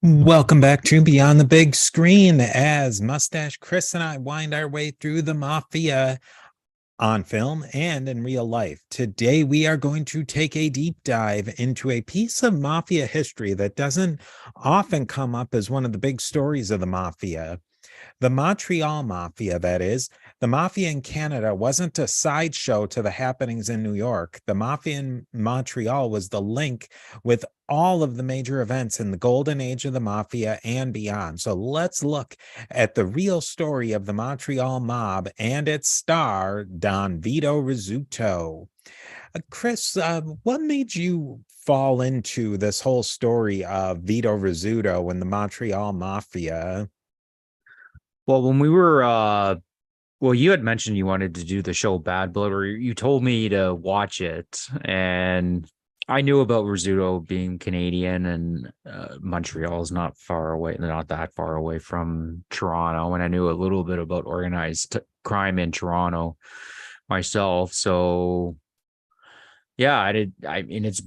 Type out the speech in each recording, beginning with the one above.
Welcome back to Beyond the Big Screen as Mustache Chris and I wind our way through the Mafia on film and in real life. Today, we are going to take a deep dive into a piece of Mafia history that doesn't often come up as one of the big stories of the Mafia. The Montreal Mafia, that is. The Mafia in Canada wasn't a sideshow to the happenings in New York. The Mafia in Montreal was the link with all of the major events in the golden age of the Mafia and beyond. So let's look at the real story of the Montreal mob and its star, Don Vito Rizzuto. Chris, what made you fall into this whole story of Vito Rizzuto and the Montreal Mafia? Well, when we were you had mentioned you wanted to do the show Bad Blood, or you told me to watch it, and I knew about Rizzuto being Canadian, and Montreal is not far away, not that far away from Toronto, and I knew a little bit about organized crime in Toronto myself. So yeah, I did. I mean, it's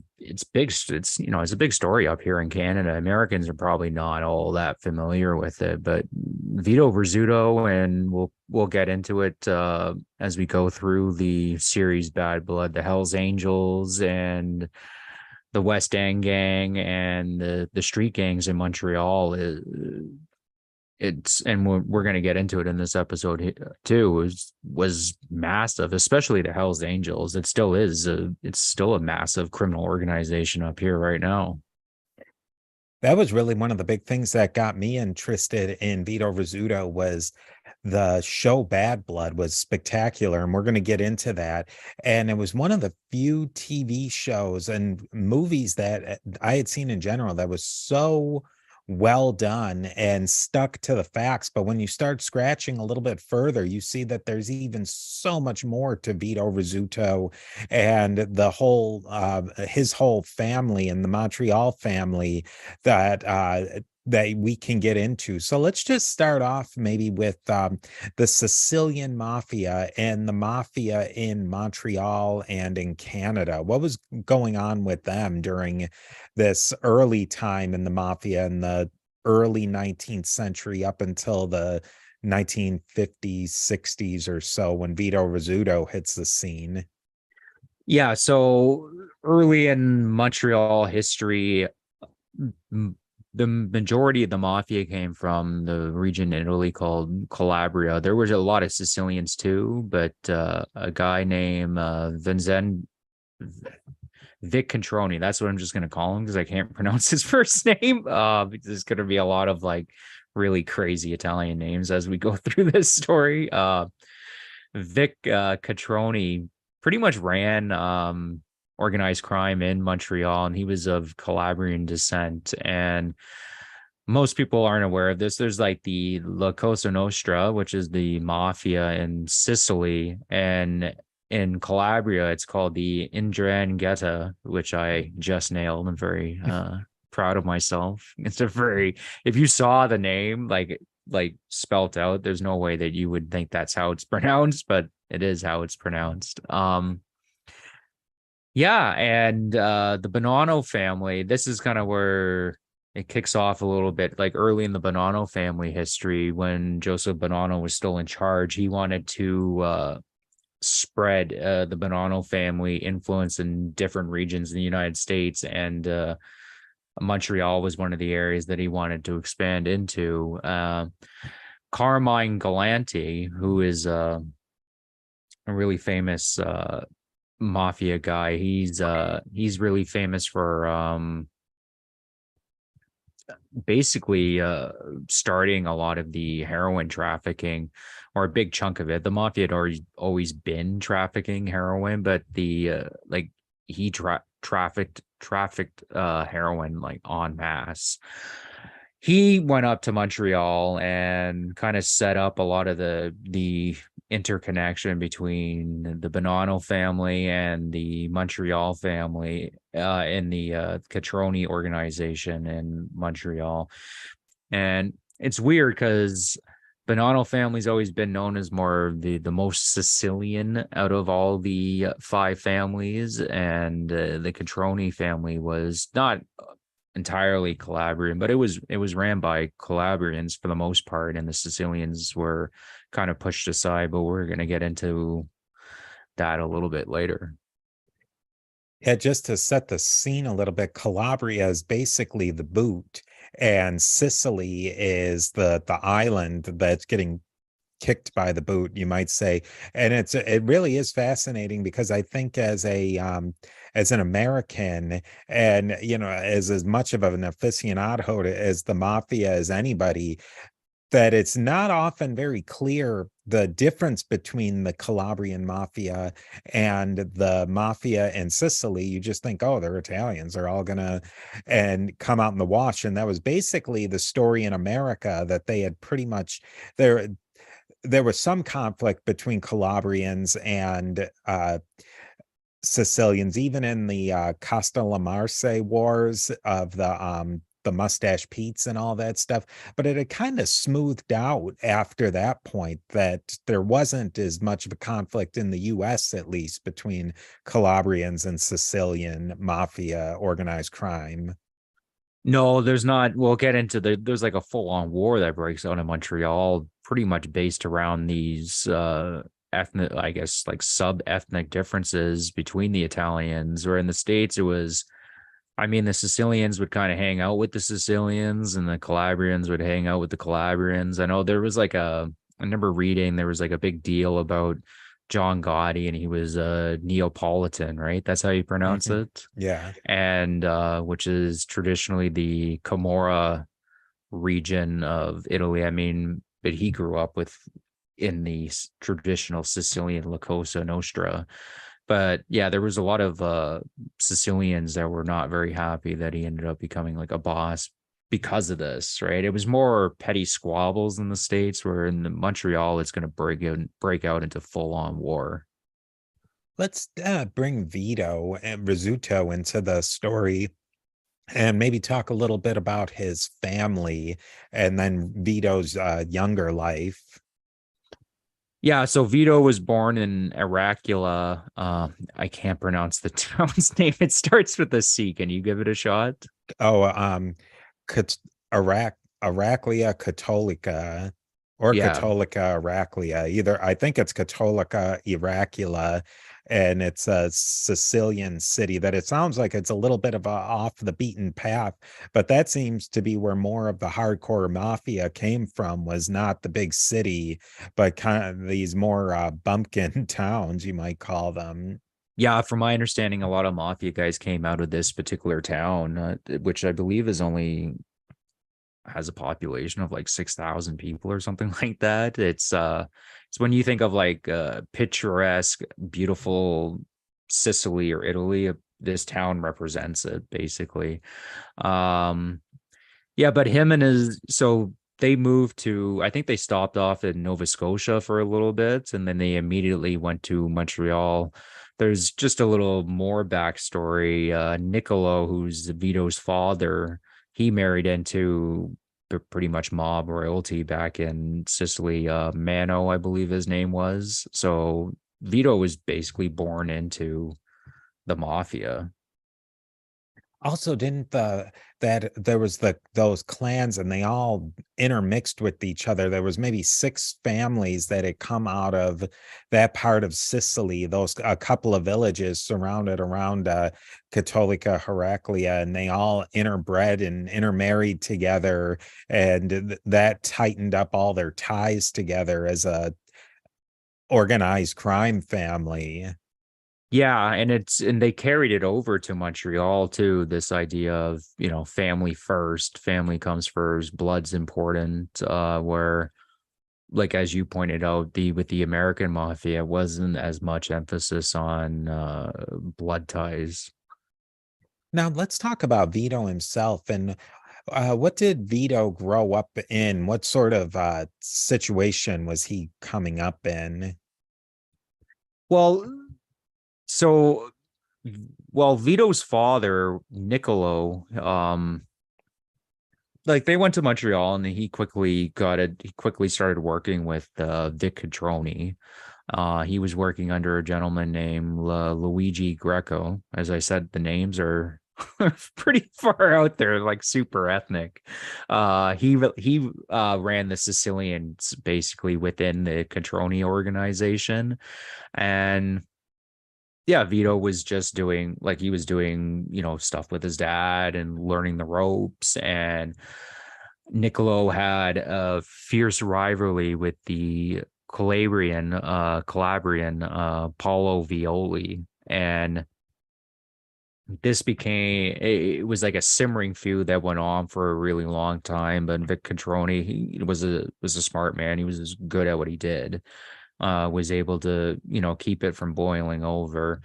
big. It's a big story up here in Canada. Americans are probably not all that familiar with it, but Vito Rizzuto, and we'll get into it as we go through the series Bad Blood, the Hells Angels, and the West End Gang, and the street gangs in Montreal. It's and we're going to get into it in this episode too. Was massive, especially the Hells Angels. It still is. It's still a massive criminal organization up here right now. That was really one of the big things that got me interested in Vito Rizzuto was the show Bad Blood was spectacular, and we're going to get into that. And it was one of the few TV shows and movies that I had seen in general that was so well done and stuck to the facts. But when you start scratching a little bit further, you see that there's even so much more to Vito Rizzuto and the whole his whole family and the Montreal family that we can get into. So let's just start off maybe with the Sicilian Mafia and the Mafia in Montreal and in Canada. What was going on with them during this early time in the Mafia in the early 19th century up until the 1950s, 60s or so when Vito Rizzuto hits the scene? Yeah. So early in Montreal history, the majority of the mafia came from the region in Italy called Calabria. There was a lot of Sicilians too, but a guy named Vincent Vic Controni. That's what I'm just going to call him because I can't pronounce his first name. There's going to be a lot of like really crazy Italian names as we go through this story. Vic Catroni pretty much ran organized crime in Montreal, and he was of Calabrian descent. And most people aren't aware of this. There's like the La Cosa Nostra, which is the mafia in Sicily, and in Calabria, it's called the Ndrangheta, which I just nailed. I'm very proud of myself. It's a very, if you saw the name like spelt out, there's no way that you would think that's how it's pronounced, but it is how it's pronounced. Yeah, and the Bonanno family, this is kind of where it kicks off a little bit, like early in the Bonanno family history when Joseph Bonanno was still in charge. He wanted to spread the Bonanno family influence in different regions in the United States, and Montreal was one of the areas that he wanted to expand into. Carmine Galanti, who is a really famous mafia guy. He's really famous for basically starting a lot of the heroin trafficking, or a big chunk of it. The mafia had always been trafficking heroin, but the like he trafficked heroin like en masse. He went up to Montreal and kind of set up a lot of the interconnection between the Bonanno family and the Montreal family in the Catroni organization in Montreal. And it's weird because Bonanno family's always been known as more the most Sicilian out of all the five families, and the Catroni family was not entirely Calabrian, but it was ran by Calabrians for the most part, and the Sicilians were kind of pushed aside. But we're going to get into that a little bit later. Yeah, just to set the scene a little bit, Calabria is basically the boot, and Sicily is the island that's getting kicked by the boot, you might say. And it really is fascinating because I think as an American, and as much of an aficionado as the mafia as anybody, that it's not often very clear the difference between the Calabrian mafia and the mafia in Sicily. You just think, oh, they're Italians, they're all gonna and come out in the wash. And that was basically the story in America, that they had pretty much there was some conflict between Calabrians and Sicilians, even in the Castellamarse wars of the Mustache Pete's and all that stuff. But it had kind of smoothed out after that point, that there wasn't as much of a conflict in the US, at least, between Calabrians and Sicilian mafia organized crime. No, there's not. We'll get into there's like a full-on war that breaks out in Montreal, pretty much based around these ethnic, I guess, like sub-ethnic differences between the Italians. Or in the States, it was, I mean, the Sicilians would kind of hang out with the Sicilians and the Calabrians would hang out with the Calabrians. I know there was like I remember reading there was like a big deal about John Gotti, and he was a Neapolitan, right? That's how you pronounce Mhm. it. Yeah. And which is traditionally the Camorra region of Italy. I mean, but he grew up with in the traditional Sicilian La Cosa Nostra. But yeah, there was a lot of Sicilians that were not very happy that he ended up becoming like a boss because of this, right? It was more petty squabbles in the States, where in the Montreal it's going to break out into full on war. Let's bring Vito and Rizzuto into the story and maybe talk a little bit about his family and then Vito's younger life. Yeah, so Vito was born in Heracula. I can't pronounce the town's name. It starts with a C. Can you give it a shot? Oh, Cat- Arac Araclia Catholica, or Yeah. Catholica Araclia. Either, I think it's Catholica Iracula, and it's a Sicilian city that it sounds like it's a little bit of a off the beaten path, but that seems to be where more of the hardcore mafia came from, was not the big city, but kind of these more bumpkin towns, you might call them. Yeah, from my understanding, a lot of mafia guys came out of this particular town, which I believe is only has a population of like 6,000 people or something like that. It's when you think of like picturesque, beautiful Sicily or Italy, this town represents it basically. Um, yeah, but him and his so they moved to, I think they stopped off in Nova Scotia for a little bit and then they immediately went to Montreal. There's just a little more backstory. Niccolo, who's Vito's father, he married into pretty much mob royalty back in Sicily. Mano, I believe his name was. So Vito was basically born into the mafia. Also, didn't that there was those clans and they all intermixed with each other. There was maybe six families that had come out of that part of Sicily, those a couple of villages surrounded around Cattolica Heraclea, and they all interbred and intermarried together, and that tightened up all their ties together as a organized crime family. Yeah, and they carried it over to Montreal too, this idea of, family first, family comes first, blood's important, where like as you pointed out, the with the American mafia wasn't as much emphasis on blood ties. Now let's talk about Vito himself, and what did Vito grow up in? What sort of situation was he coming up in? Well, so well, Vito's father, Niccolo, like they went to Montreal and he quickly started working with Vic Cadroni. He was working under a gentleman named Luigi Greco. As I said, the names are pretty far out there, like super ethnic. He ran the Sicilians basically within the Catroni organization, and yeah, Vito was just doing like he was doing, stuff with his dad and learning the ropes. And Niccolo had a fierce rivalry with the Calabrian Paolo Violi. And it was like a simmering feud that went on for a really long time. But Vic Controni, he was a smart man. He was as good at what he did, was able to, keep it from boiling over.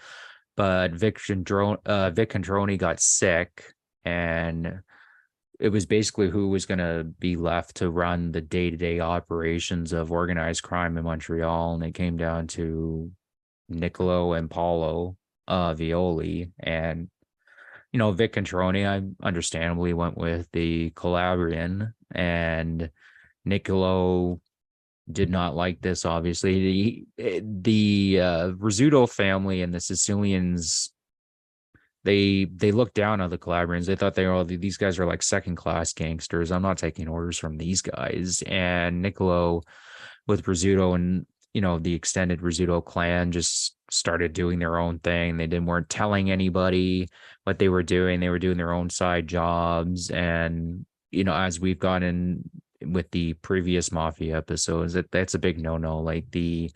But Vic Controni got sick, and it was basically who was going to be left to run the day-to-day operations of organized crime in Montreal. And it came down to Niccolo and Paolo Violi. And, Vic Controni, I understandably went with the Calabrian, and Niccolo did not like this. Obviously, the Rizzuto family and the Sicilians, they looked down on the Calabrians. They thought these guys are like second class gangsters. I'm not taking orders from these guys. And Niccolo with Rizzuto and the extended Rizzuto clan just started doing their own thing. Weren't telling anybody what they were doing. They were doing their own side jobs. And as we've gone in with the previous mafia episodes, that's a big no-no. Like the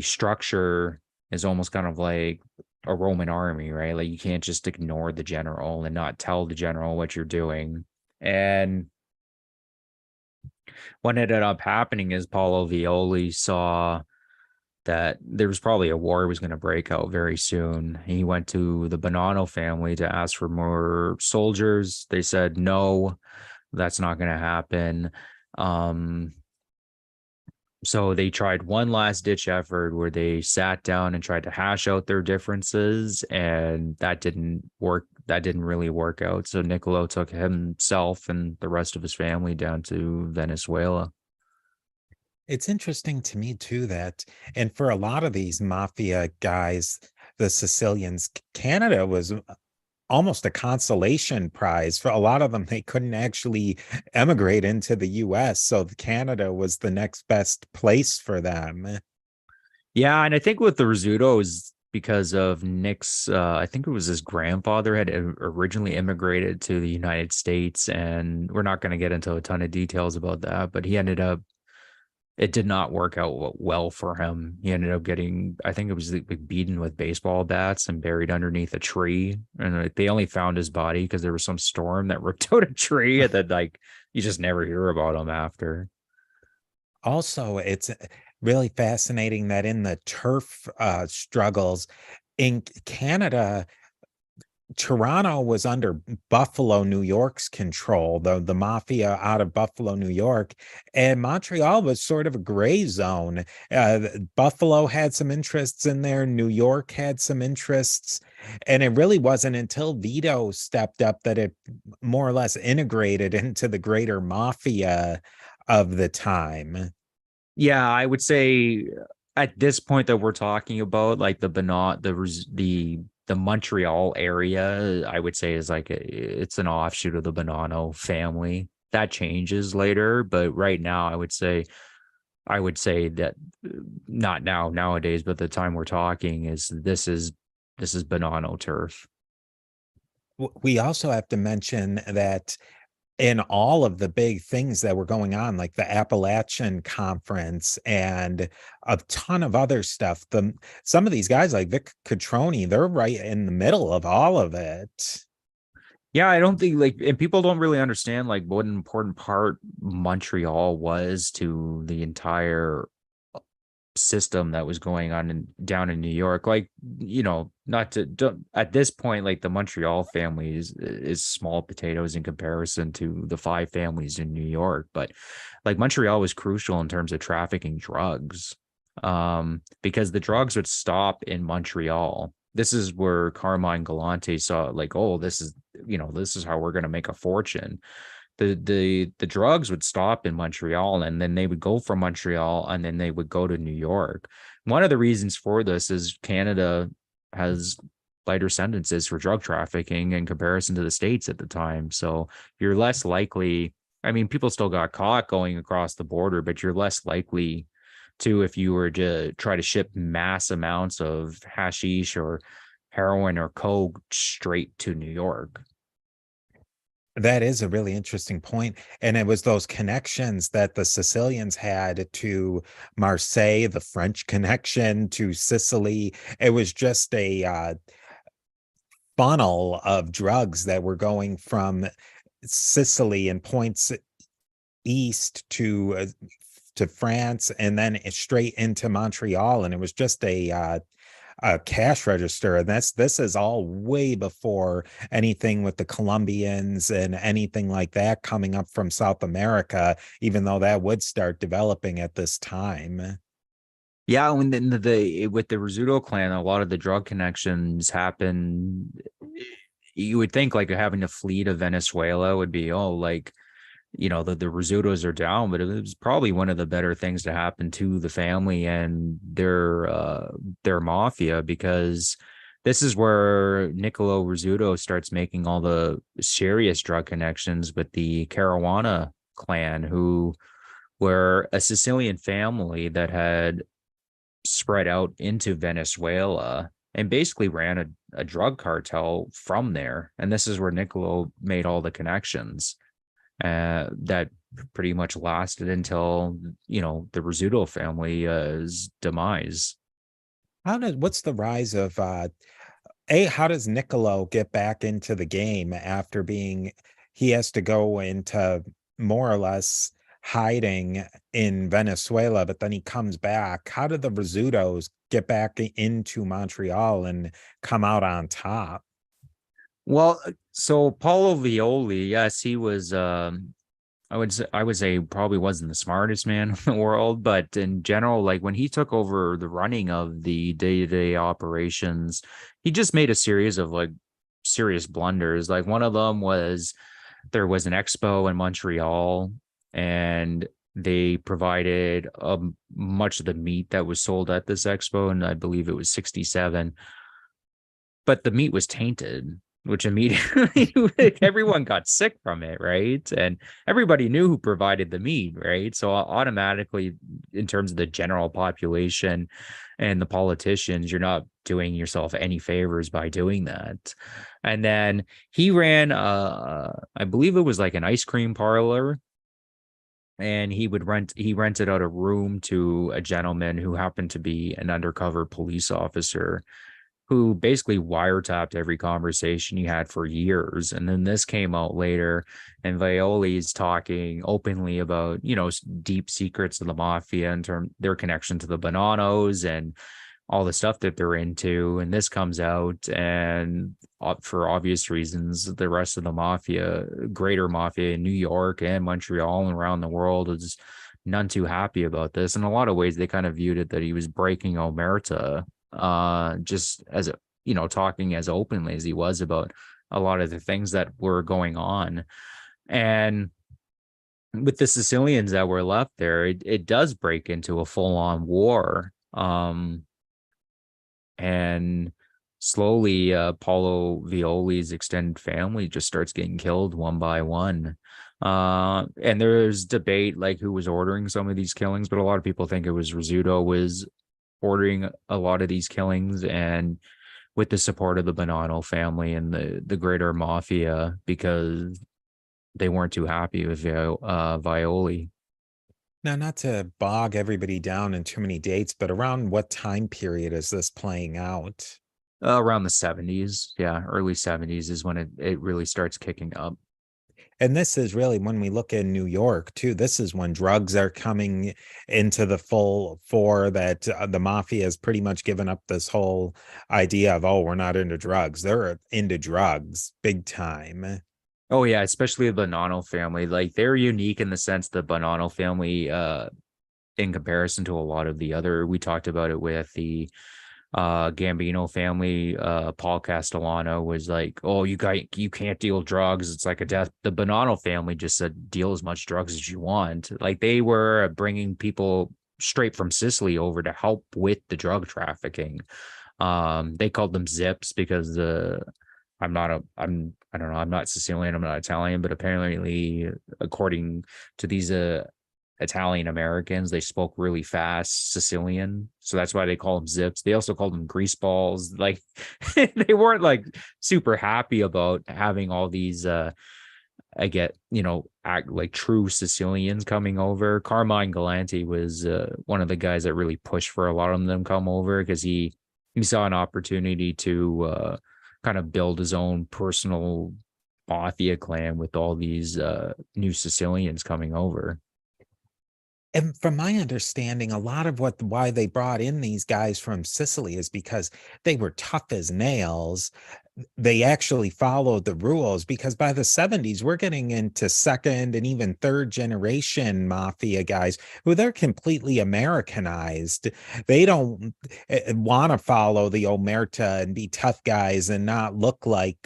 structure is almost kind of like a Roman army, right? Like you can't just ignore the general and not tell the general what you're doing. And what ended up happening is Paulo Violi saw that there was probably a war was going to break out very soon. He went to the Bonanno family to ask for more soldiers. They said no, that's not going to happen. So they tried one last ditch effort where they sat down and tried to hash out their differences, and that didn't work. That didn't really work out. So Niccolo took himself and the rest of his family down to Venezuela. It's interesting to me too that, and for a lot of these mafia guys, the Sicilians, Canada was almost a consolation prize for a lot of them. They couldn't actually emigrate into the US, so Canada was the next best place for them. Yeah, and I think with the Rizzutos, because of Nick's, I think it was his grandfather had originally immigrated to the United States, and we're not going to get into a ton of details about that, but it did not work out well for him. He ended up getting, I think it was like beaten with baseball bats and buried underneath a tree. And they only found his body because there was some storm that ripped out a tree, and then like you just never hear about him after. Also, it's really fascinating that in the turf struggles in Canada, Toronto was under Buffalo, New York's control, the mafia out of Buffalo, New York, and Montreal was sort of a gray zone. Buffalo had some interests in there, New York had some interests, and it really wasn't until Vito stepped up that it more or less integrated into the greater mafia of the time. Yeah, I would say at this point that we're talking about, like the Montreal area, I would say is like it's an offshoot of the Bonanno family. That changes later, but right now I would say that not nowadays, but the time we're talking is this is Bonanno turf. We also have to mention that in all of the big things that were going on, like the Appalachian Conference and a ton of other stuff, some of these guys like Vic Catroni, they're right in the middle of all of it. Yeah, I don't think like, and people don't really understand like what an important part Montreal was to the entire system that was going on down in New York. Like, not to don't, at this point, like the Montreal family is small potatoes in comparison to the five families in New York. But like Montreal was crucial in terms of trafficking drugs, because the drugs would stop in Montreal. This is where Carmine Galante saw like, oh, this is how we're going to make a fortune. The drugs would stop in Montreal, and then they would go from Montreal and then they would go to New York. One of the reasons for this is Canada has lighter sentences for drug trafficking in comparison to the states at the time. So you're less likely. I mean, people still got caught going across the border, but you're less likely to if you were to try to ship mass amounts of hashish or heroin or coke straight to New York. That is a really interesting point, and it was those connections that the Sicilians had to Marseille, the French connection to Sicily. It was just a, funnel of drugs that were going from Sicily and points east to France and then straight into Montreal, and it was just a cash register. And this is all way before anything with the Colombians and anything like that coming up from South America, even though that would start developing at this time. Yeah, when the with the Rizzuto clan, a lot of the drug connections happen. You would think like having a fleet of Venezuela would be, oh, like, the Rizzutos are down, but it was probably one of the better things to happen to the family and their mafia, because this is where Niccolo Rizzuto starts making all the serious drug connections with the Caruana clan, who were a Sicilian family that had spread out into Venezuela and basically ran a drug cartel from there. And this is where Niccolo made all the connections that pretty much lasted until the Rizzuto family's demise. What's the rise of A, how does Niccolo get back into the game after being he has to go into more or less hiding in Venezuela, but then he comes back. How did the Rizzutos get back into Montreal and come out on top? Well, so Paulo Violi, yes, he was I would say probably wasn't the smartest man in the world, but in general, like when he took over the running of the day-to-day operations, he just made a series of like serious blunders. Like one of them was there was an expo in Montreal, and they provided much of the meat that was sold at this expo, and I believe it was 67, but the meat was tainted, which immediately everyone got sick from it, right? And everybody knew who provided the meat, right? So automatically, in terms of the general population and the politicians, you're not doing yourself any favors by doing that. And then he ran, I believe it was like an ice cream parlor, and he rented out a room to a gentleman who happened to be an undercover police officer who basically wiretapped every conversation he had for years. And then this came out later, and Violi's talking openly about, deep secrets of the mafia in terms their connection to the Bonanos and all the stuff that they're into. And this comes out, and for obvious reasons, the rest of the mafia, greater mafia in New York and Montreal and around the world, is none too happy about this. In a lot of ways, they kind of viewed it that he was breaking omerta, just as talking as openly as he was about a lot of the things that were going on. And with the Sicilians that were left there, it does break into a full-on war. And slowly, Paulo Violi's extended family just starts getting killed one by one. And there's debate like who was ordering some of these killings, but a lot of people think it was Rizzuto was ordering a lot of these killings, and with the support of the Bonanno family and the greater mafia, because they weren't too happy with Violi. Now, not to bog everybody down in too many dates, but around what time period is this playing out? Around the 70s. Yeah, early 70s is when it really starts kicking up. And this is really when we look in New York too. This is when drugs are coming into the full fore. That the mafia has pretty much given up this whole idea of, oh, we're not into drugs. They're into drugs big time. Oh yeah, especially the Bonanno family. Like they're unique in the sense the Bonanno family, in comparison to a lot of the other, we talked about it with the Gambino family. Paul Castellano was like, oh, you can't deal drugs, it's like a death. The Bonanno family just said deal as much drugs as you want. Like they were bringing people straight from Sicily over to help with the drug trafficking. They called them zips because I don't know, I'm not Sicilian, I'm not Italian, but apparently according to these Italian Americans, they spoke really fast Sicilian. So that's why they call them zips. They also called them grease balls. Like they weren't like super happy about having all these I get, act like true Sicilians coming over. Carmine Galante was one of the guys that really pushed for a lot of them come over because he saw an opportunity to kind of build his own personal mafia clan with all these new Sicilians coming over. And from my understanding, a lot of why they brought in these guys from Sicily is because they were tough as nails. They actually followed the rules because by the 70s, we're getting into second and even third generation mafia guys who they're completely Americanized. They don't want to follow the Omerta and be tough guys and not look like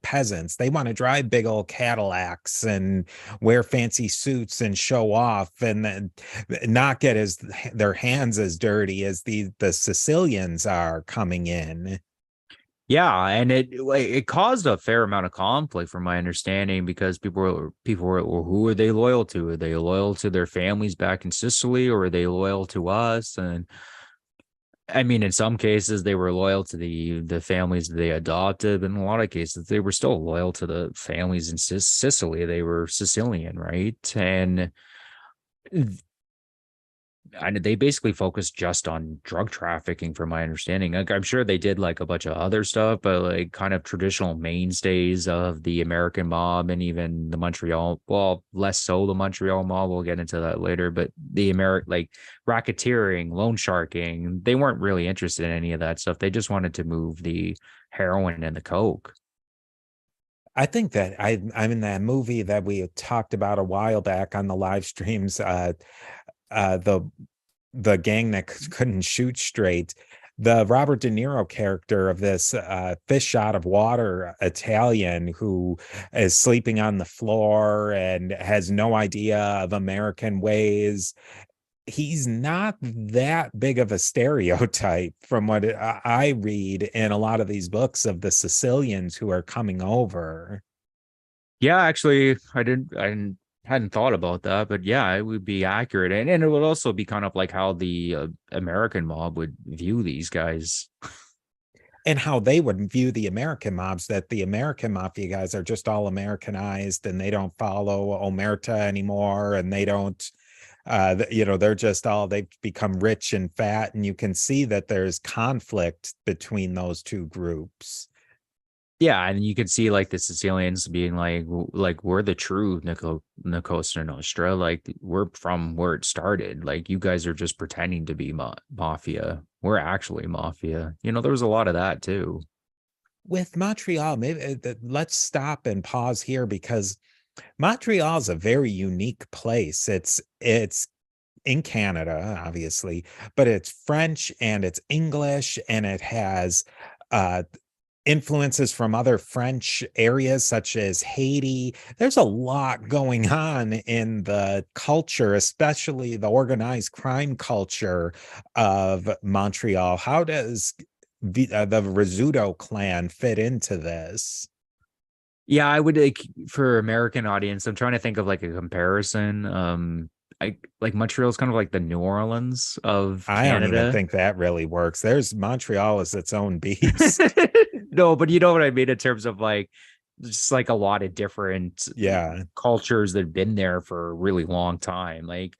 peasants. They want to drive big old Cadillacs and wear fancy suits and show off and then not get their hands as dirty as the Sicilians are coming in. Yeah, and it caused a fair amount of conflict from my understanding because people were, well, who are they loyal to? Are they loyal to their families back in Sicily, or are they loyal to us? And I mean, in some cases they were loyal to the families they adopted, but in a lot of cases they were still loyal to the families in Sicily. They were Sicilian, right? And they basically focused just on drug trafficking, from my understanding. Like, I'm sure they did like a bunch of other stuff, but like kind of traditional mainstays of the American mob and even the Montreal, well, less so the Montreal mob. We'll get into that later, but the American, like racketeering, loan sharking, they weren't really interested in any of that stuff. They just wanted to move the heroin and the coke. I think that I'm in that movie that we talked about a while back on the live streams. Uh, the the gang that couldn't shoot straight. The Robert De Niro character of this fish out of water Italian who is sleeping on the floor and has no idea of American ways. He's not that big of a stereotype from what I read in a lot of these books of the Sicilians who are coming over. Yeah, actually, I hadn't thought about that, but yeah, it would be accurate, and it would also be kind of like how the American mob would view these guys. And how they would view the American mobs, that the American mafia guys are just all Americanized and they don't follow Omerta anymore and they don't they're just all they've become rich and fat, and you can see that there's conflict between those two groups. Yeah, and you could see like the Sicilians being like we're the true Nicosia Nostra, like we're from where it started. Like you guys are just pretending to be mafia. We're actually mafia. There was a lot of that too. With Montreal, maybe let's stop and pause here because Montreal is a very unique place. It's in Canada, obviously, but it's French and it's English and it has uh influences from other French areas such as Haiti. There's a lot going on in the culture, especially the organized crime culture of Montreal. How does the Rizzuto clan fit into this? Yeah, I would like for American audience, I'm trying to think of like a comparison. I like Montreal's kind of like the New Orleans of I don't even Canada. think that really works. There's Montreal is its own beast. No, but you know what I mean in terms of like just like a lot of different Yeah. cultures that have been there for a really long time. Like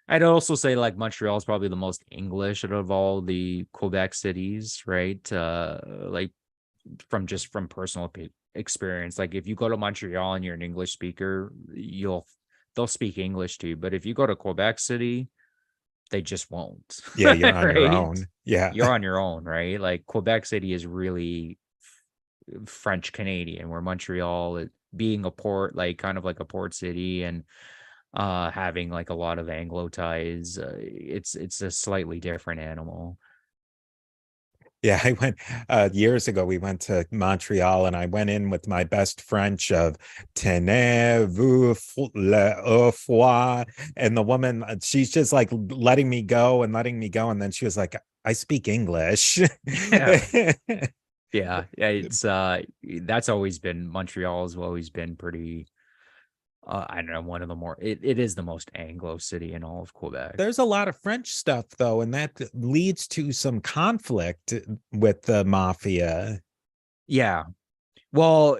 I'd also say like Montreal is probably the most English out of all the Quebec cities, right? Like from personal experience. Like if you go to Montreal and you're an English speaker, they'll speak English to you. But if you go to Quebec City, they just won't. Yeah, you're on your Right? own. Yeah. You're on your own, right? Like Quebec City is really French Canadian, where Montreal being a port, like kind of like a port city, and having like a lot of Anglo ties, it's a slightly different animal. Yeah, I went years ago. We went to Montreal, and I went in with my best French of "Tenez-vous le au froid," and the woman, she's just like letting me go and letting me go, and then she was like, I speak English. Yeah. Yeah, yeah, it's that's always been Montreal has always been pretty I don't know, one of the more it is the most Anglo city in all of Quebec. There's a lot of French stuff though, and that leads to some conflict with the mafia. Yeah. Well,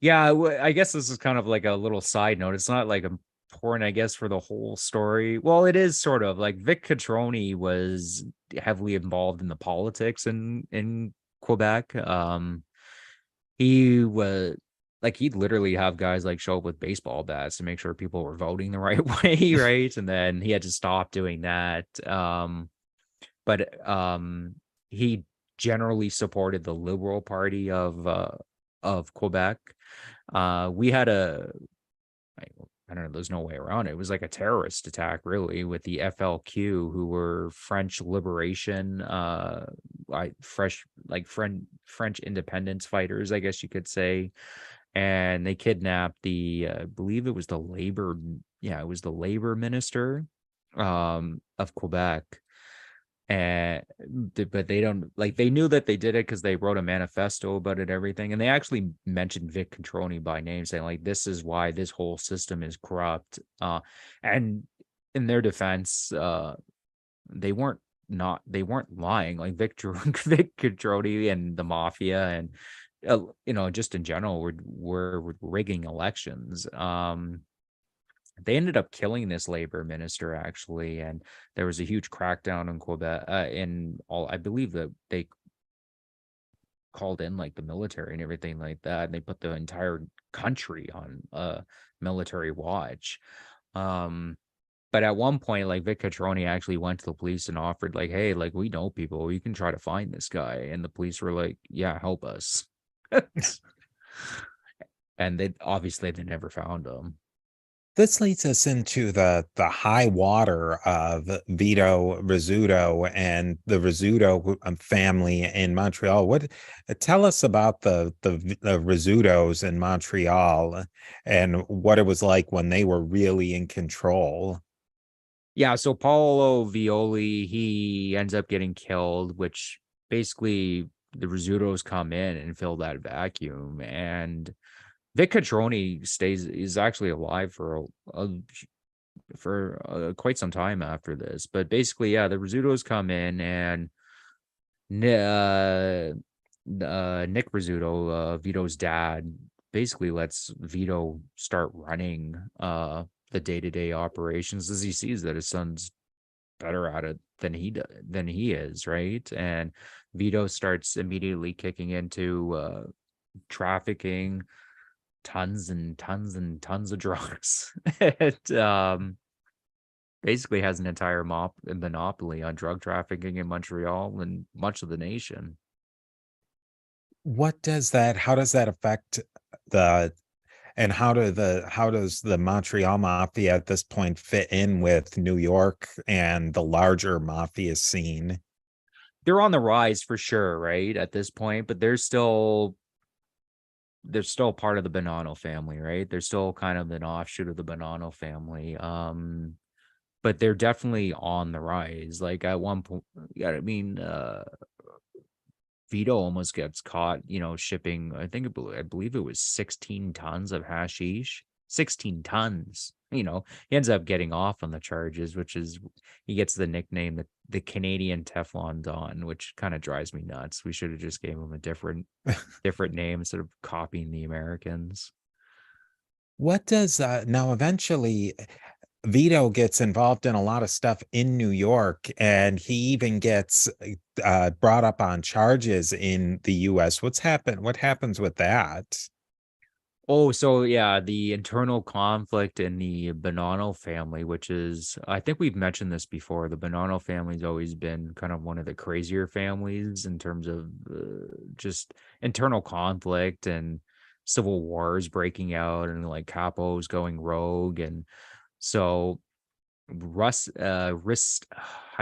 yeah, I guess this is kind of like a little side note. It's not like important, I guess, for the whole story. Well, it is sort of like Vic Catroni was heavily involved in the politics in Quebec. He was like he'd literally have guys like show up with baseball bats to make sure people were voting the right way, right? And then he had to stop doing that. But he generally supported the Liberal Party of Quebec. We had I don't know, there's no way around it. It was like a terrorist attack, really, with the FLQ, who were French liberation, French independence fighters, I guess you could say. And they kidnapped I believe it was the labor, yeah, it was the labor minister, of Quebec. And but they don't like they knew that they did it because they wrote a manifesto about it, everything, and they actually mentioned Vic Controni by name, saying like this is why this whole system is corrupt. And in their defense, they weren't lying. Like Vic Controni and the mafia and just in general were rigging elections. They ended up killing this labor minister, actually, and there was a huge crackdown in Quebec. In all, I believe that they called in like the military and everything like that, and they put the entire country on military watch. Um, but at one point, like Vic Catroni actually went to the police and offered, like, "Hey, like we know people, we can try to find this guy." And the police were like, "Yeah, help us." And they never found him. This leads us into the high water of Vito Rizzuto and the Rizzuto family in Montreal. What tell us about the Rizzutos in Montreal and what it was like when they were really in control. Yeah, so Paolo Violi, he ends up getting killed, which basically the Rizzutos come in and fill that vacuum. And Vic Catroni is actually alive for quite some time after this. But basically, yeah, the Rizzutos come in and Nick Rizzuto, Vito's dad, basically lets Vito start running the day-to-day operations as he sees that his son's better at it than he is, right? And Vito starts immediately kicking into trafficking tons and tons and tons of drugs. It basically has an entire monopoly on drug trafficking in Montreal and much of the nation. How does that affect the and how does the Montreal mafia at this point fit in with New York and the larger mafia scene? They're on the rise for sure, right? At this point, but they're still part of the Bonanno family, right? They're still kind of an offshoot of the Bonanno family. But they're definitely on the rise. Like at one point, yeah, I mean, Vito almost gets caught, shipping, I believe it was 16 tons of hashish. 16 tons. He ends up getting off on the charges, he gets the nickname the Canadian Teflon Don, which kind of drives me nuts. We should have just gave him a different name instead of copying the Americans. What does now eventually Vito gets involved in a lot of stuff in New York and he even gets brought up on charges in the US. What happens with that? Oh, so yeah, the internal conflict in the Bonanno family, which is, I think we've mentioned this before. The Bonanno family's always been kind of one of the crazier families in terms of just internal conflict and civil wars breaking out and like capos going rogue. And so how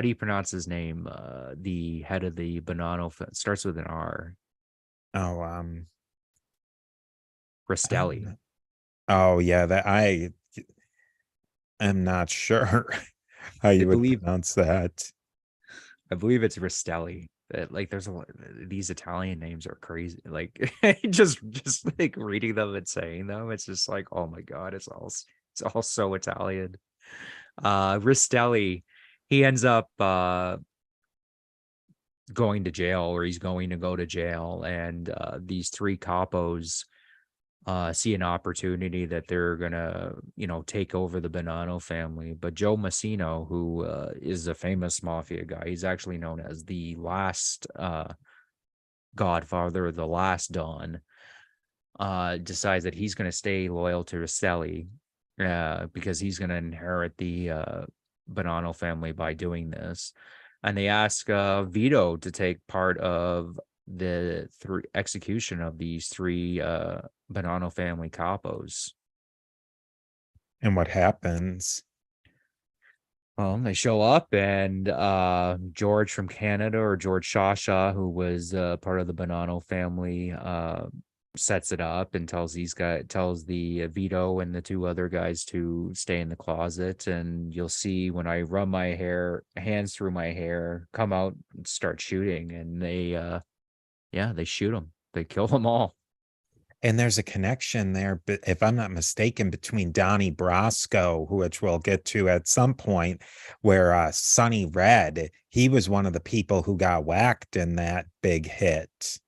do you pronounce his name? The head of the starts with an R. Oh, I don't Ristelli. know. Oh yeah, that I am not sure how I you would believe pronounce that. I believe it's Ristelli. Like there's a lot, these Italian names are crazy. Like just like reading them and saying them, it's just like, oh my God, it's all so Italian. Ristelli, he ends up going to jail, or he's going to go to jail, and these three capos see an opportunity that they're gonna, take over the Bonanno family. But Joe Massino, who is a famous mafia guy, he's actually known as the last Godfather, the last Don, decides that he's going to stay loyal to Rosselli because he's going to inherit the Bonanno family by doing this. And they ask Vito to take part of the execution of these three Bonanno family capos. And what happens? Well, they show up, and George from Canada, or George Shasha, who was part of the Bonanno family, sets it up and tells the Vito and the two other guys to stay in the closet. And you'll see when I run my hands through my hair, come out and start shooting, and they shoot them. They kill them all. And there's a connection there, but if I'm not mistaken, between Donnie Brasco, which we'll get to at some point, where Sonny Red, he was one of the people who got whacked in that big hit.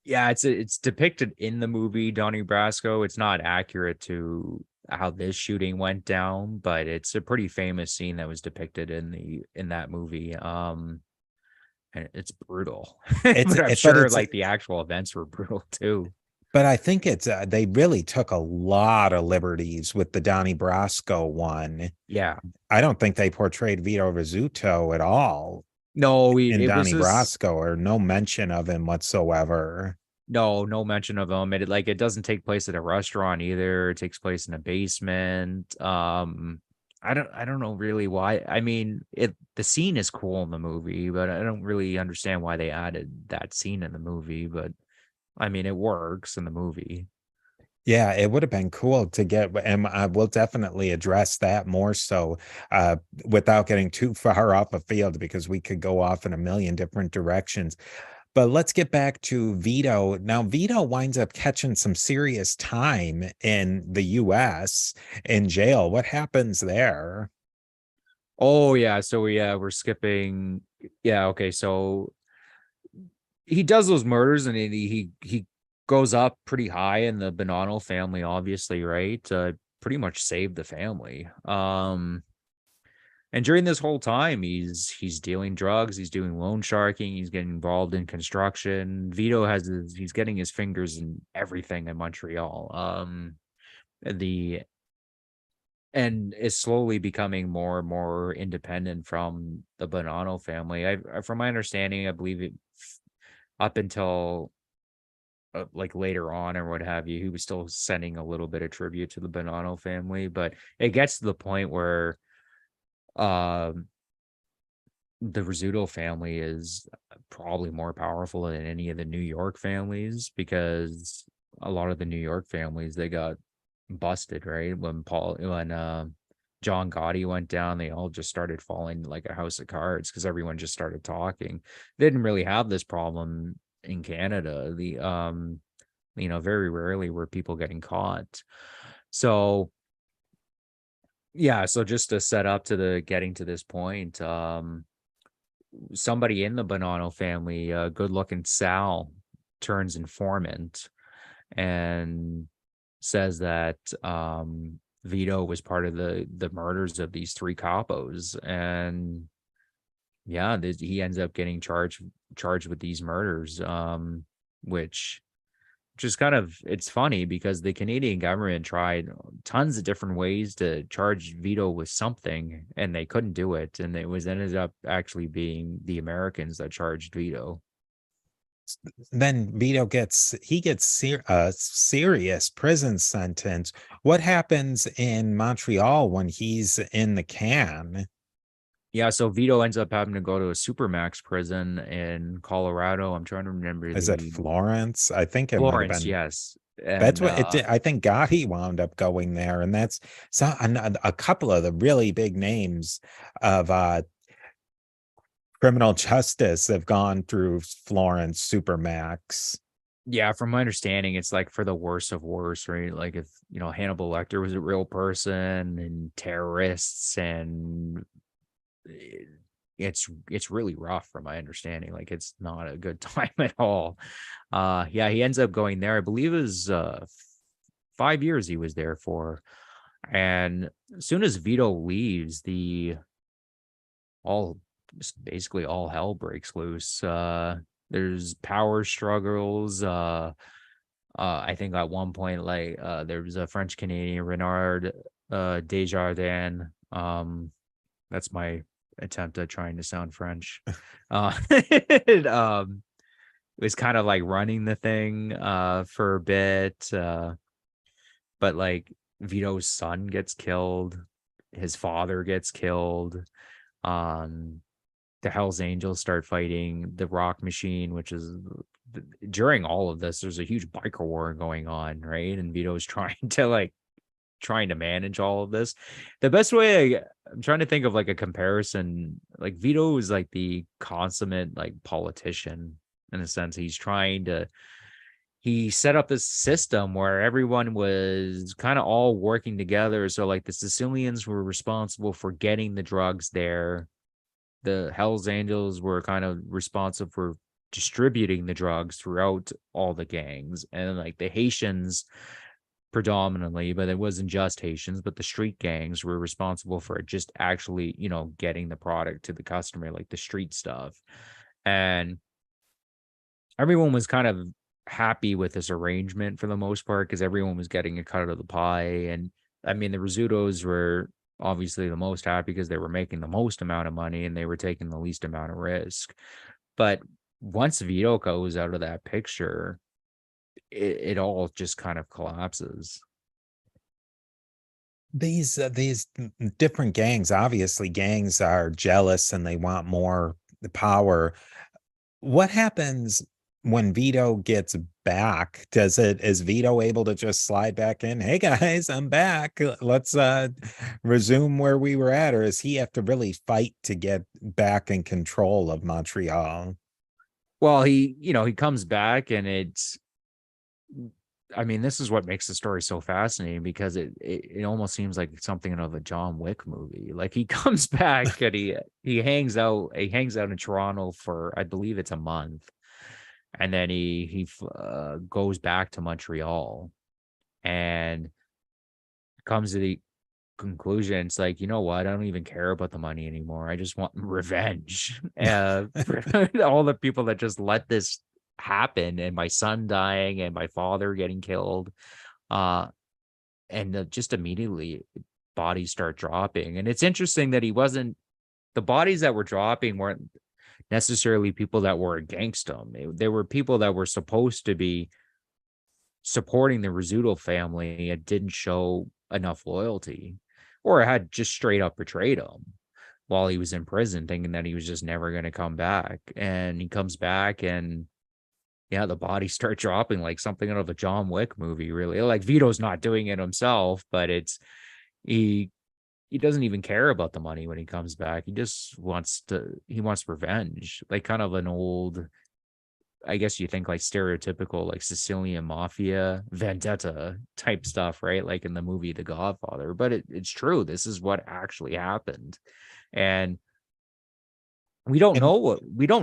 Yeah, it's depicted in the movie Donnie Brasco. It's not accurate to how this shooting went down, but it's a pretty famous scene that was depicted in that movie. And it's brutal. It's But I'm but sure it's like the actual events were brutal too. But I think it's they really took a lot of liberties with the Donnie Brasco one. Yeah. I don't think they portrayed Vito Rizzuto at all No, in it was Donnie just Brasco, or no mention of him whatsoever. no mention of them. It doesn't take place at a restaurant either. It takes place in a basement. I don't know really why. I mean, the scene is cool in the movie, but I don't really understand why they added that scene in the movie. But I mean, it works in the movie. Yeah, it would have been cool to get, and I will definitely address that more so uh, without getting too far off a field, because we could go off in a million different directions. But let's get back to Vito. Now, Vito winds up catching some serious time in the US in jail. What happens there? Oh yeah, so we're skipping. Yeah, okay. So he does those murders, and he goes up pretty high in the Bonanno family, obviously, right? Pretty much saved the family. And during this whole time, he's dealing drugs, he's doing loan sharking, he's getting involved in construction. Vito he's getting his fingers in everything in Montreal. The and is slowly becoming more and more independent from the Bonanno family. From my understanding, I believe it up until like later on or what have you, he was still sending a little bit of tribute to the Bonanno family, but it gets to the point where um the Rizzuto family is probably more powerful than any of the New York families, because a lot of the New York families, they got busted, right? When John Gotti went down, they all just started falling like a house of cards because everyone just started talking. They didn't really have this problem in Canada. Very rarely were people getting caught. So yeah, so just to set up to the getting to this point, somebody in the Bonanno family, good looking Sal, turns informant and says that Vito was part of the murders of these three capos. And yeah, he ends up getting charged with these murders, which is kind of, it's funny because the Canadian government tried tons of different ways to charge Vito with something, and they couldn't do it. And it was ended up actually being the Americans that charged Vito. Then Vito gets a serious prison sentence. What happens in Montreal when he's in the can? Yeah, so Vito ends up having to go to a supermax prison in Colorado. I'm trying to remember Is it the Florence? I think it might have Florence, been. yes. That's And what it did. I think Gotti wound up going there, and that's so a couple of the really big names of criminal justice have gone through Florence Supermax. Yeah, from my understanding, it's like for the worst of worst, right? Like if Hannibal Lecter was a real person and terrorists, and it- it's really rough from my understanding. Like it's not a good time at all. Yeah, he ends up going there. I believe it was 5 years he was there for. And as soon as Vito leaves, the all just basically all hell breaks loose. There's power struggles. I think at one point, like there was a French Canadian, Renard Desjardins. That's my attempt at trying to sound French. It was kind of like running the thing for a bit. But like Vito's son gets killed, his father gets killed. Um, the Hells Angels start fighting the Rock Machine, which is during all of this, there's a huge biker war going on, right? And Vito's trying to manage all of this. The best way I'm trying to think of like a comparison, like Vito is like the consummate like politician in a sense. He set up this system where everyone was kind of all working together. So like the Sicilians were responsible for getting the drugs there. The Hells Angels were kind of responsible for distributing the drugs throughout all the gangs. And like the Haitians predominantly, but it wasn't just Haitians, but the street gangs were responsible for just actually, getting the product to the customer, like the street stuff. And everyone was kind of happy with this arrangement for the most part because everyone was getting a cut of the pie. And I mean, the Rizzutos were obviously the most happy because they were making the most amount of money and they were taking the least amount of risk. But once Vito goes out of that picture, it all just kind of collapses. These different gangs, obviously gangs are jealous and they want more power. What happens when Vito gets back? Is Vito able to just slide back in? Hey guys, I'm back. Let's resume where we were at, or does he have to really fight to get back in control of Montreal? Well, he comes back and I mean, this is what makes the story so fascinating because it almost seems like something out of a John Wick movie. Like he comes back and he hangs out in Toronto for I believe it's a month, and then he goes back to Montreal and comes to the conclusion. It's like, you know what? I don't even care about the money anymore. I just want revenge for all the people that just let this happen, and my son dying and my father getting killed. Uh, and just immediately bodies start dropping. And it's interesting that the bodies that were dropping weren't necessarily people that were against him. They were people that were supposed to be supporting the Rizzuto family and didn't show enough loyalty or had just straight up betrayed him while he was in prison, thinking that he was just never going to come back. And he comes back and yeah, the bodies start dropping like something out of a John Wick movie, really. Like Vito's not doing it himself, but he he doesn't even care about the money when he comes back. He wants revenge. Like kind of an old, I guess you think like stereotypical like Sicilian mafia vendetta type stuff, right? Like in the movie The Godfather. But it's true. This is what actually happened. And And we don't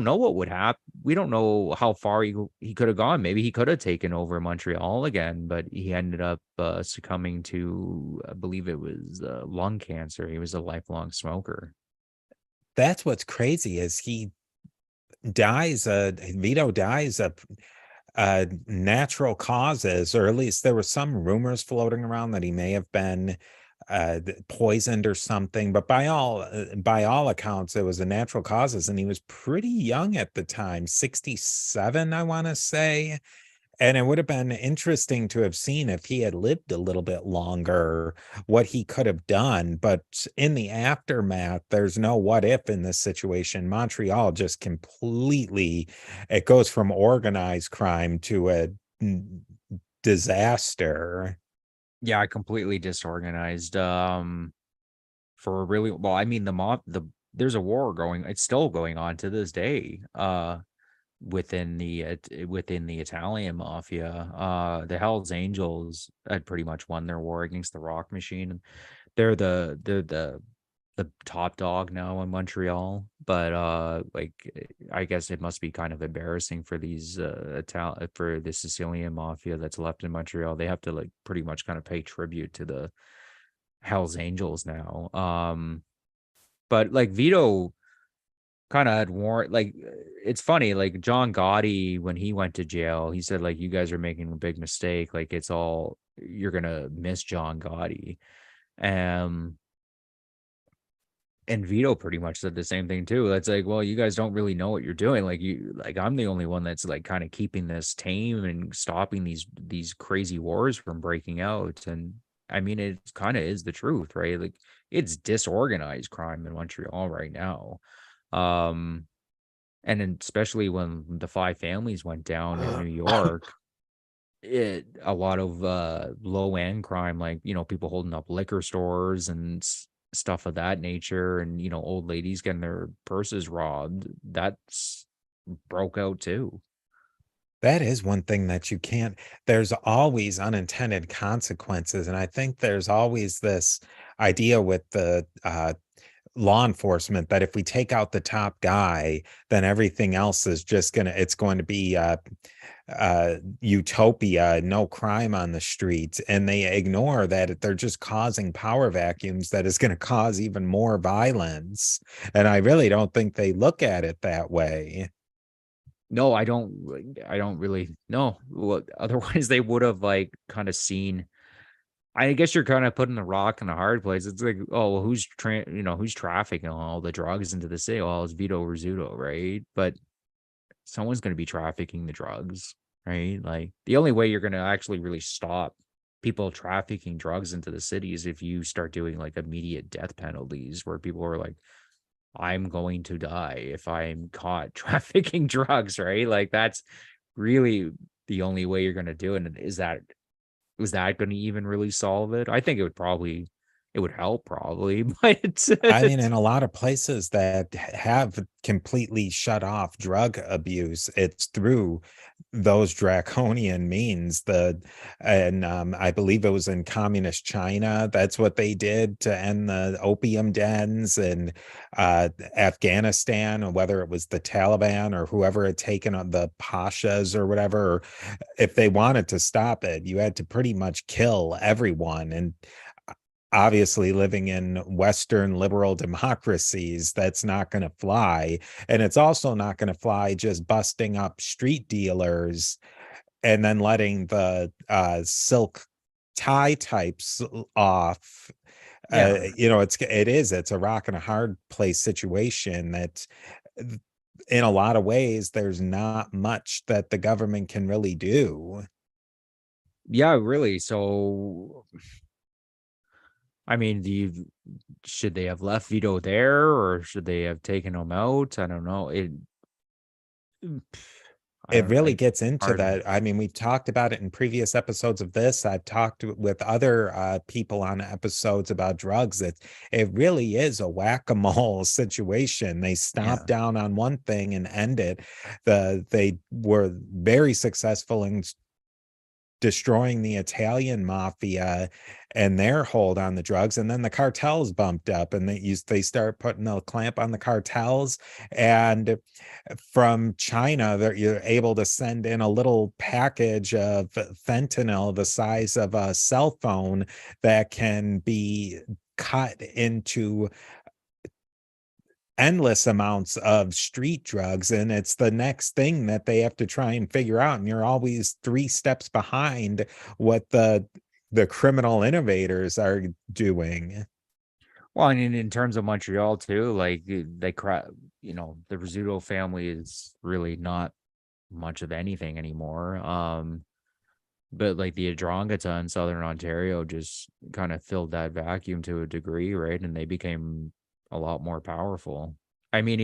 know what would happen. We don't know how far he could have gone. Maybe he could have taken over Montreal again, but he ended up succumbing to, I believe it was lung cancer. He was a lifelong smoker. that's what's crazy is he dies, Vito dies of natural causes, or at least there were some rumors floating around that he may have been poisoned or something, but by all accounts it was a natural causes, and he was pretty young at the time, 67 I want to say. And it would have been interesting to have seen if he had lived a little bit longer, what he could have done. But in the aftermath, there's no what if in this situation. Montreal just completely, it goes from organized crime to a disaster. Yeah, completely disorganized. For a really well, I mean the mob the there's a war going, it's still going on to this day, within the Italian mafia. The Hells Angels had pretty much won their war against the Rock Machine. They're the top dog now in Montreal, but like I guess it must be kind of embarrassing for these for the Sicilian mafia that's left in Montreal. They have to like pretty much kind of pay tribute to the Hells Angels now. But like Vito kind of had warrant, like it's funny, like John Gotti, when he went to jail, he said like you guys are making a big mistake, like it's all, you're gonna miss John Gotti. um and Vito pretty much said the same thing too. That's like, well, you guys don't really know what you're doing. Like you, like I'm the only one that's like kind of keeping this tame and stopping these crazy wars from breaking out. And I mean, it kind of is the truth, right? Like it's disorganized crime in Montreal right now. Um, and then especially when the five families went down in New York, it a lot of low end crime, like people holding up liquor stores and stuff of that nature, and old ladies getting their purses robbed, that's broke out too. That is one thing that you can't, there's always unintended consequences. And I think there's always this idea with the law enforcement that if we take out the top guy, then everything else is just it's going to be utopia, no crime on the streets. And they ignore that they're just causing power vacuums that is going to cause even more violence. And I really don't think they look at it that way. No, I don't really know. Well, otherwise they would have like kind of seen, I guess you're kind of putting the rock in the hard place. It's like, oh, well, who's trafficking all the drugs into the city? Well, it's Vito Rizzuto, right? But someone's going to be trafficking the drugs, right? Like the only way you're going to actually really stop people trafficking drugs into the city is if you start doing like immediate death penalties where people are like, I'm going to die if I'm caught trafficking drugs, right? Like that's really the only way you're going to do it. And was that going to even really solve it? I think it would help probably, but I mean, in a lot of places that have completely shut off drug abuse, it's through those draconian means. I believe it was in communist China. That's what they did to end the opium dens, and Afghanistan, or whether it was the Taliban or whoever had taken on the pashas or whatever. Or if they wanted to stop it, you had to pretty much kill everyone. And obviously living in Western liberal democracies, that's not going to fly. And it's also not going to fly just busting up street dealers and then letting the silk tie types off. yeah. It's a rock and a hard place situation that in a lot of ways there's not much that the government can really do. Yeah, really. So I mean, should they have left Vito there or should they have taken him out? I don't know. I It don't really like gets into hard. that. I mean, we've talked about it in previous episodes of this. I've talked with other people on episodes about drugs. It really is a whack-a-mole situation. They stomp Yeah. down on one thing and end it. They were very successful in destroying the Italian mafia and their hold on the drugs, and then the cartels bumped up, and they start putting a clamp on the cartels. And from China, you're able to send in a little package of fentanyl the size of a cell phone that can be cut into endless amounts of street drugs, and it's the next thing that they have to try and figure out, and you're always three steps behind what the criminal innovators are doing. Well, I mean, in terms of Montreal too, like the Rizzuto family is really not much of anything anymore. But like the Adrongata in Southern Ontario just kind of filled that vacuum to a degree, right? And they became a lot more powerful. I mean,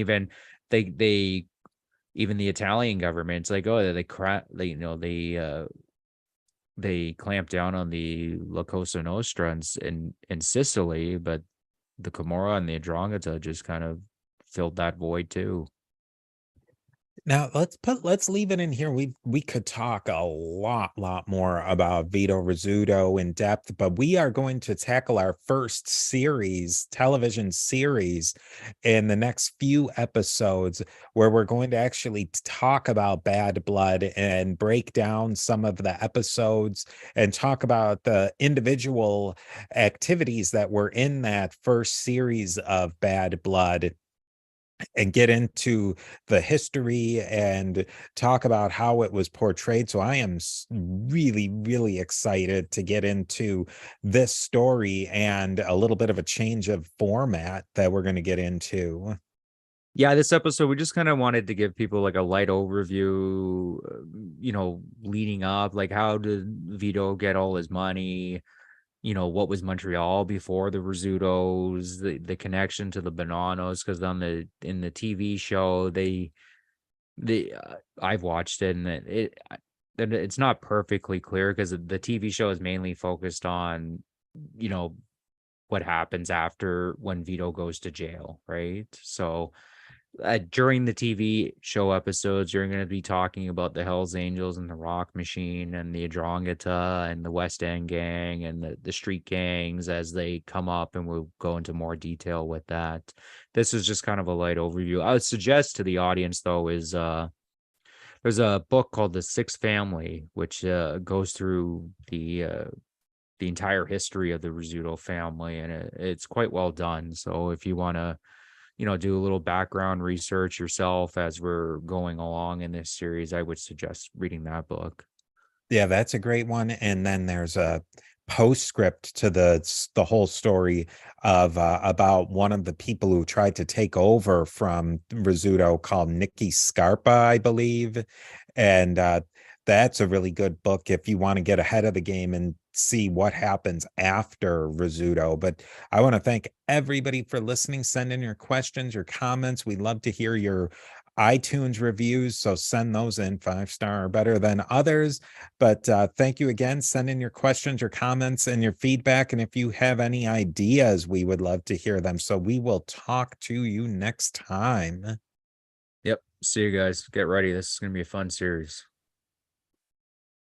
they even the Italian government's like, oh, they clamped down on the La Cosa Nostra in Sicily, but the Camorra and the Adrongata just kind of filled that void too. Now let's leave it in here. We could talk a lot more about Vito Rizzuto in depth, but we are going to tackle our first series, television series, in the next few episodes, where we're going to actually talk about Bad Blood and break down some of the episodes and talk about the individual activities that were in that first series of Bad Blood, and get into the history and talk about how it was portrayed. So I am really excited to get into this story and a little bit of a change of format that we're going to get into. Yeah, this episode we just kind of wanted to give people like a light overview, leading up, like how did Vito get all his money? What was Montreal before the Rizzutos, the connection to the Bonanos, because on the in the TV show I've watched it, and it's not perfectly clear because the TV show is mainly focused on you know what happens after when Vito goes to jail, right? So during the TV show episodes, you're going to be talking about the Hells Angels and the Rock Machine and the Adrongata and the West End Gang and the street gangs as they come up, and we'll go into more detail with that. This is just kind of a light overview. I would suggest to the audience, though, is there's a book called The Sixth Family, which goes through the entire history of the Rizzuto family, and it's quite well done. So if you want to do a little background research yourself as we're going along in this series, I would suggest reading that book. Yeah, that's a great one. And then there's a postscript to the whole story of about one of the people who tried to take over from Rizzuto, called Nicky Scarpa, I believe. And that's a really good book if you want to get ahead of the game and see what happens after Rizzuto. But I want to thank everybody for listening. Send in your questions, your comments. We love to hear your iTunes reviews, so send those in. 5-star or better than others. But thank you again. Send in your questions, your comments, and your feedback. And if you have any ideas, we would love to hear them. So we will talk to you next time. Yep. See you guys. Get ready. This is going to be a fun series.